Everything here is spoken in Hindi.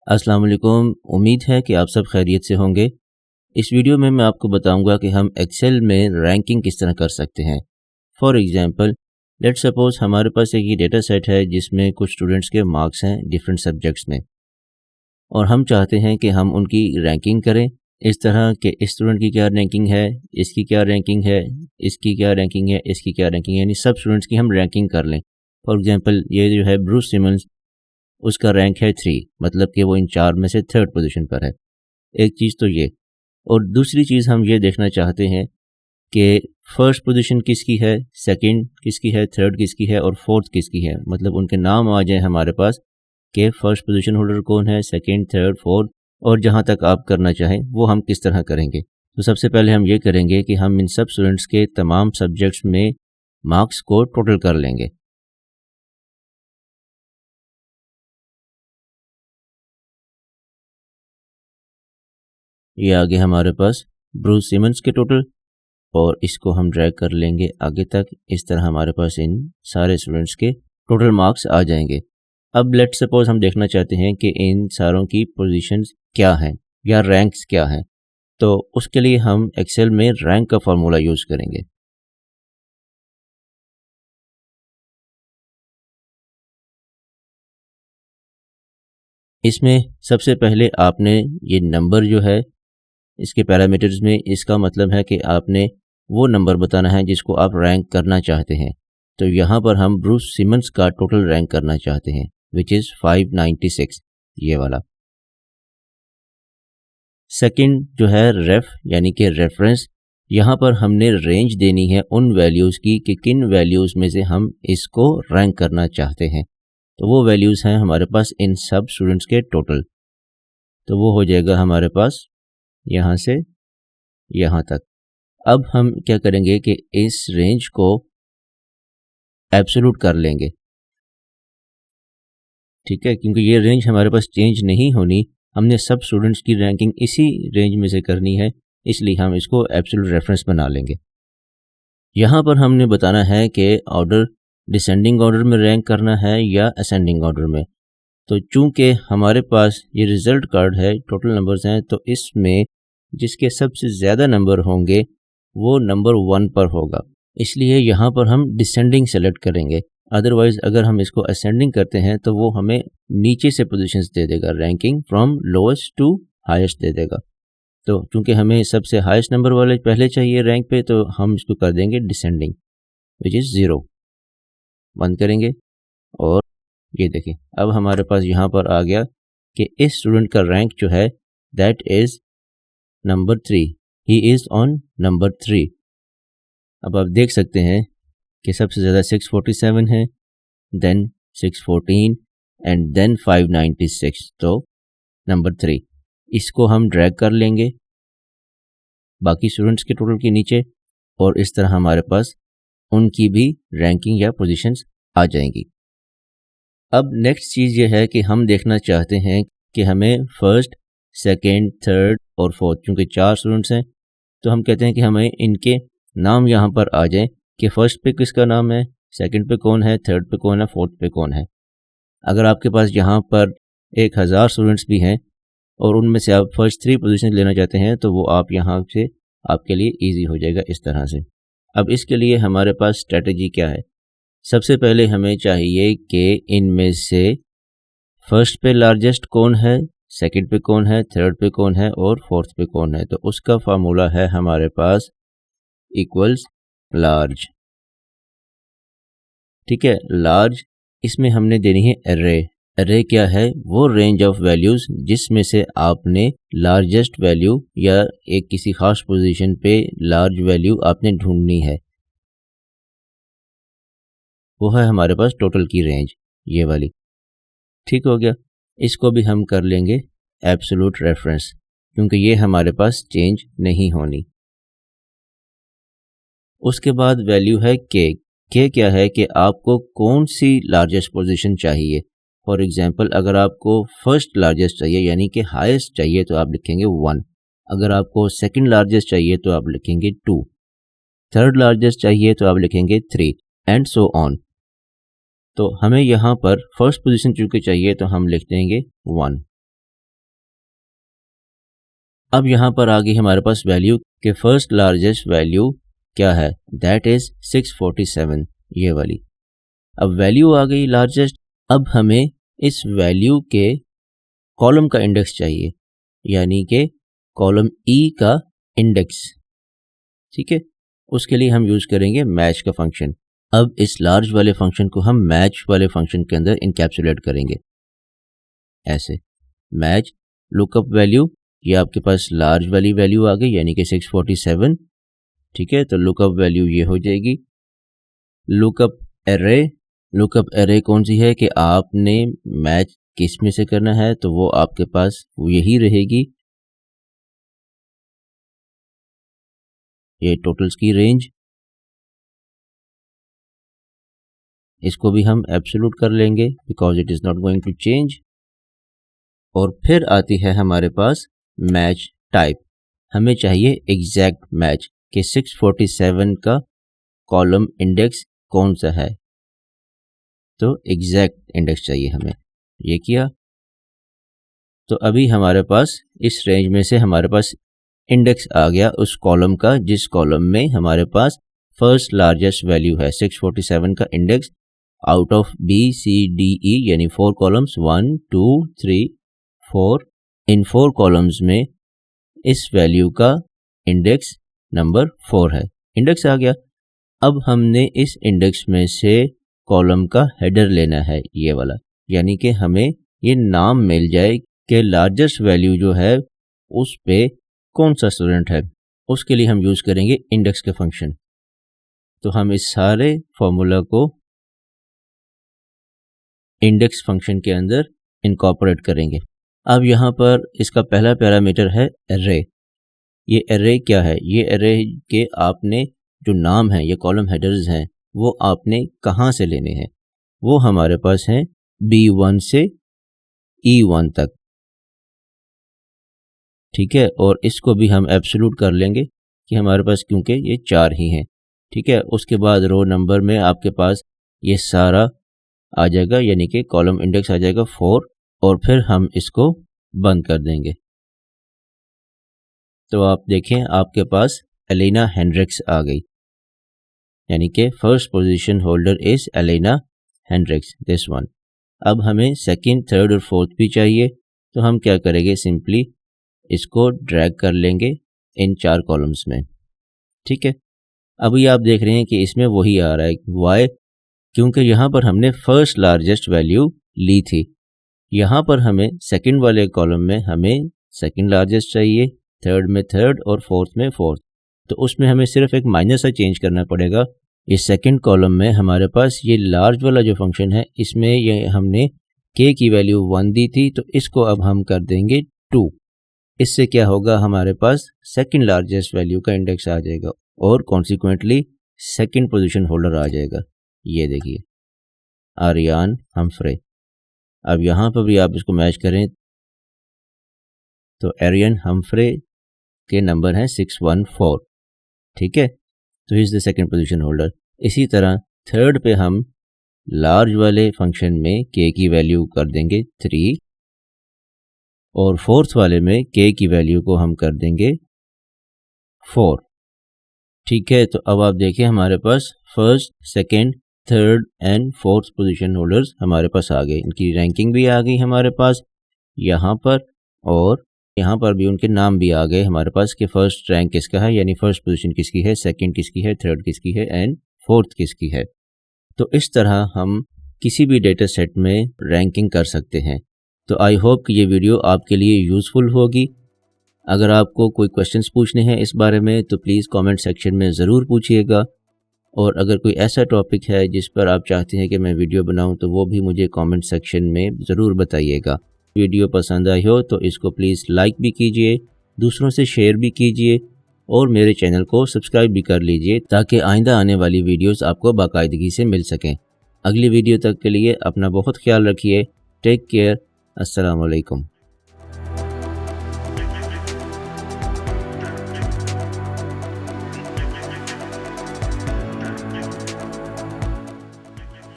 अस्सलाम वालेकुम। उम्मीद है कि आप सब खैरियत से होंगे। इस वीडियो में मैं आपको बताऊंगा कि हम एक्सेल में रैंकिंग किस तरह कर सकते हैं। फॉर एग्जांपल, लेट्स सपोज हमारे पास एक ये डेटा सेट है जिसमें कुछ स्टूडेंट्स के मार्क्स हैं डिफरेंट सब्जेक्ट्स में, और हम चाहते हैं कि हम उनकी रैंकिंग करें इस तरह कि इस स्टूडेंट की क्या रैंकिंग है, इसकी क्या रैंकिंग है, इसकी क्या रैंकिंग है, इसकी क्या रैंकिंग है, यानी सब स्टूडेंट्स की हम रैंकिंग कर लें। फॉर एग्जांपल, ये जो है ब्रूस सिमंस, उसका रैंक है 3, मतलब कि वो इन 4 में से थर्ड पोजीशन पर है। एक चीज़ तो ये, और दूसरी चीज़ हम ये देखना चाहते हैं कि फर्स्ट पोजीशन किसकी है, सेकंड किसकी है, थर्ड किसकी है और फोर्थ किसकी है। मतलब उनके नाम आ जाए हमारे पास कि फर्स्ट पोजीशन होल्डर कौन है, सेकंड, थर्ड, फोर्थ, और जहाँ तक आप करना चाहें वो हम किस तरह करेंगे। तो सबसे पहले हम ये करेंगे कि हम इन सब स्टूडेंट्स के तमाम सब्जेक्ट्स में मार्क्स को टोटल कर लेंगे। ये आगे हमारे पास ब्रूस सिमंस के टोटल, और इसको हम ड्रैग कर लेंगे आगे तक। इस तरह हमारे पास इन सारे स्टूडेंट्स के टोटल मार्क्स आ जाएंगे। अब लेट्स सपोज हम देखना चाहते हैं कि इन सारों की पोजीशंस क्या हैं या रैंक्स क्या हैं। तो उसके लिए हम एक्सेल में रैंक का फार्मूला यूज़ करेंगे। इसमें सबसे पहले आपने ये नंबर जो है, इसके पैरामीटर्स में इसका मतलब है कि आपने वो नंबर बताना है जिसको आप रैंक करना चाहते हैं। तो यहाँ पर हम ब्रूस सिमंस का टोटल रैंक करना चाहते हैं, विच इज़ 596, ये वाला। सेकंड जो है रेफ, यानी कि रेफरेंस, यहाँ पर हमने रेंज देनी है उन वैल्यूज़ की कि किन वैल्यूज़ में से हम इसको रैंक करना चाहते हैं। तो वो वैल्यूज़ हैं हमारे पास इन सब स्टूडेंट्स के टोटल। तो वो हो जाएगा हमारे पास यहाँ से यहाँ तक। अब हम क्या करेंगे कि इस रेंज को एब्सोल्यूट कर लेंगे, ठीक है, क्योंकि ये रेंज हमारे पास चेंज नहीं होनी। हमने सब स्टूडेंट्स की रैंकिंग इसी रेंज में से करनी है, इसलिए हम इसको एब्सोल्यूट रेफरेंस बना लेंगे। यहाँ पर हमने बताना है कि ऑर्डर डिसेंडिंग ऑर्डर में रैंक करना है या असेंडिंग ऑर्डर में। तो चूंकि हमारे पास ये रिज़ल्ट कार्ड है, टोटल नंबर्स हैं, तो इसमें जिसके सबसे ज़्यादा नंबर होंगे वो नंबर 1 पर होगा, इसलिए यहाँ पर हम डिसेंडिंग सेलेक्ट करेंगे। अदरवाइज़ अगर हम इसको असेंडिंग करते हैं तो वो हमें नीचे से पोजीशंस दे देगा, ranking from lowest to highest दे देगा। तो चूंकि हमें सबसे हाईएस्ट नंबर वाले पहले चाहिए रैंक पे, तो हम इसको कर देंगे डिसेंडिंग, विच इज़ 0। बंद करेंगे और ये देखिए अब हमारे पास यहाँ पर आ गया कि इस स्टूडेंट का रैंक जो है that is number 3, he is on number 3। अब आप देख सकते हैं कि सबसे ज़्यादा 647 है, देन 614 एंड देन 596, तो नंबर 3। इसको हम ड्रैग कर लेंगे बाकी स्टूडेंट्स के टोटल के नीचे, और इस तरह हमारे पास उनकी भी रैंकिंग या पोजीशंस आ जाएंगी। अब नेक्स्ट चीज़ ये है कि हम देखना चाहते हैं कि हमें फर्स्ट, सेकंड, थर्ड और फोर्थ, क्योंकि 4 स्टूडेंट्स हैं, तो हम कहते हैं कि हमें इनके नाम यहाँ पर आ जाएं कि फर्स्ट पे किसका नाम है, सेकंड पे कौन है, थर्ड पे कौन है, फोर्थ पे कौन है। अगर आपके पास यहाँ पर 1000 स्टूडेंट्स भी हैं और उनमें से आप फर्स्ट 3 पोजीशन लेना चाहते हैं, तो वो आप यहाँ से आपके लिए ईजी हो जाएगा इस तरह से। अब इसके लिए हमारे पास स्ट्रेटजी क्या है। सबसे पहले हमें चाहिए कि इनमें से फर्स्ट पे लार्जेस्ट कौन है, सेकंड पे कौन है, थर्ड पे कौन है और फोर्थ पे कौन है। तो उसका फार्मूला है हमारे पास इक्वल्स लार्ज, ठीक है, लार्ज। इसमें हमने देनी है एरे। एरे क्या है, वो रेंज ऑफ वैल्यूज़ जिसमें से आपने लार्जेस्ट वैल्यू या एक किसी खास पोजीशन पे लार्ज वैल्यू आपने ढूंढनी है, वो है हमारे पास टोटल की रेंज, ये वाली। ठीक हो गया। इसको भी हम कर लेंगे एब्सोल्यूट रेफरेंस, क्योंकि ये हमारे पास चेंज नहीं होनी। उसके बाद वैल्यू है के क्या है कि आपको कौन सी लार्जेस्ट पोजीशन चाहिए। फॉर एग्जांपल, अगर आपको फर्स्ट लार्जेस्ट चाहिए यानी कि हाईएस्ट चाहिए तो आप लिखेंगे 1, अगर आपको सेकंड लार्जेस्ट चाहिए तो आप लिखेंगे 2, थर्ड लार्जेस्ट चाहिए तो आप लिखेंगे 3 एंड सो ऑन। तो हमें यहाँ पर फर्स्ट पोजीशन चूँकि चाहिए तो हम लिख देंगे 1। अब यहाँ पर आ गई हमारे पास वैल्यू के फर्स्ट लार्जेस्ट वैल्यू क्या है, दैट इज 647, ये वाली। अब वैल्यू आ गई लार्जेस्ट। अब हमें इस वैल्यू के कॉलम का इंडेक्स चाहिए, यानी कि कॉलम ई का इंडेक्स। ठीक है, उसके लिए हम यूज करेंगे मैच का फंक्शन। अब इस लार्ज वाले फंक्शन को हम मैच वाले फंक्शन के अंदर इनकैप्सुलेट करेंगे ऐसे। मैच लुकअप वैल्यू, ये आपके पास लार्ज वाली वैल्यू आ गई यानी कि 647। ठीक है, तो लुकअप वैल्यू ये हो जाएगी। लुकअप एरे, लुकअप एरे कौन सी है कि आपने मैच किस में से करना है, तो वो आपके पास यही रहेगी, ये टोटल्स की रेंज। इसको भी हम एब्सोल्यूट कर लेंगे because it is not going to change. और फिर आती है हमारे पास मैच टाइप। हमें चाहिए एग्जैक्ट मैच कि 647 का कॉलम इंडेक्स कौन सा है, तो एग्जैक्ट इंडेक्स चाहिए हमें। ये किया तो अभी हमारे पास इस रेंज में से हमारे पास इंडेक्स आ गया उस कॉलम का जिस कॉलम में हमारे पास फर्स्ट लार्जेस्ट वैल्यू है 647 का index out of B C D E, यानी 4 कॉलम्स 1 2 3 4। इन 4 कॉलम्स में इस वैल्यू का इंडेक्स नंबर 4 है। इंडेक्स आ गया। अब हमने इस इंडेक्स में से कॉलम का हेडर लेना है, ये वाला, यानी कि हमें ये नाम मिल जाए कि लार्जेस्ट वैल्यू जो है उस पे कौन सा स्टूडेंट है। उसके लिए हम यूज करेंगे इंडेक्स के फंक्शन। तो हम इस सारे फॉर्मूला को इंडेक्स फंक्शन के अंदर इनकॉर्पोरेट करेंगे। अब यहाँ पर इसका पहला पैरामीटर है एरे। ये एरे क्या है, ये एरे के आपने जो नाम है, ये कॉलम हेडर्स हैं, वो आपने कहाँ से लेने हैं। वो हमारे पास हैं B1 से E1 तक। ठीक है, और इसको भी हम एब्सोल्यूट कर लेंगे कि हमारे पास क्योंकि ये 4 ही हैं। ठीक है, उसके बाद रो नंबर में आपके पास ये सारा आ जाएगा, यानी कि कॉलम इंडेक्स आ जाएगा 4, और फिर हम इसको बंद कर देंगे। तो आप देखें आपके पास एलेना हेंड्रिक्स आ गई, यानी कि first position holder is Elena Hendricks, this one. अब हमें सेकंड, थर्ड और फोर्थ भी चाहिए, तो हम क्या करेंगे, सिंपली इसको ड्रैग कर लेंगे इन 4 कॉलम्स में। ठीक है, अभी आप देख रहे हैं कि इसमें वही आ रहा है। वाई? क्योंकि यहाँ पर हमने फर्स्ट लार्जेस्ट वैल्यू ली थी। यहाँ पर हमें सेकंड वाले कॉलम में हमें सेकंड लार्जेस्ट चाहिए, थर्ड में थर्ड और फोर्थ में फोर्थ। तो उसमें हमें सिर्फ एक माइनर सा चेंज करना पड़ेगा। इस सेकंड कॉलम में हमारे पास ये लार्ज वाला जो फंक्शन है, इसमें ये हमने k की वैल्यू 1 दी थी, तो इसको अब हम कर देंगे 2। इससे क्या होगा, हमारे पास सेकंड लार्जेस्ट वैल्यू का इंडेक्स आ जाएगा और कॉन्सिक्वेंटली सेकंड पोजीशन होल्डर आ जाएगा। ये देखिए, आरियान हम्फ्रे। अब यहाँ पर भी आप इसको मैच करें तो आरियान हम्फ्रे के नंबर हैं 614। ठीक है, तो is the second position holder. इसी तरह थर्ड पे हम लार्ज वाले फंक्शन में k की वैल्यू कर देंगे 3, और फोर्थ वाले में k की वैल्यू को हम कर देंगे 4। ठीक है, तो अब आप देखिए हमारे पास first, second, third and fourth position holders हमारे पास आ गए। इनकी रैंकिंग भी आ गई हमारे पास यहाँ पर, और यहाँ पर भी उनके नाम भी आ गए हमारे पास कि फर्स्ट रैंक किसका है, यानी फर्स्ट पोजीशन किसकी है, सेकंड किसकी है, थर्ड किसकी है एंड फोर्थ किसकी है। तो इस तरह हम किसी भी डेटा सेट में रैंकिंग कर सकते हैं। तो आई होप कि ये वीडियो आपके लिए यूज़फुल होगी। अगर आपको कोई क्वेश्चंस पूछने हैं इस बारे में तो प्लीज़ कमेंट सेक्शन में ज़रूर पूछिएगा, और अगर कोई ऐसा टॉपिक है जिस पर आप चाहते हैं कि मैं वीडियो बनाऊं तो वो भी मुझे कमेंट सेक्शन में ज़रूर बताइएगा। वीडियो पसंद आई हो तो इसको प्लीज़ लाइक भी कीजिए, दूसरों से शेयर भी कीजिए, और मेरे चैनल को सब्सक्राइब भी कर लीजिए ताकि आइंदा आने वाली वीडियोस आपको बाकायदगी से मिल सकें। अगली वीडियो तक के लिए अपना बहुत ख्याल रखिए। Take care. अस्सलाम वालेकुम।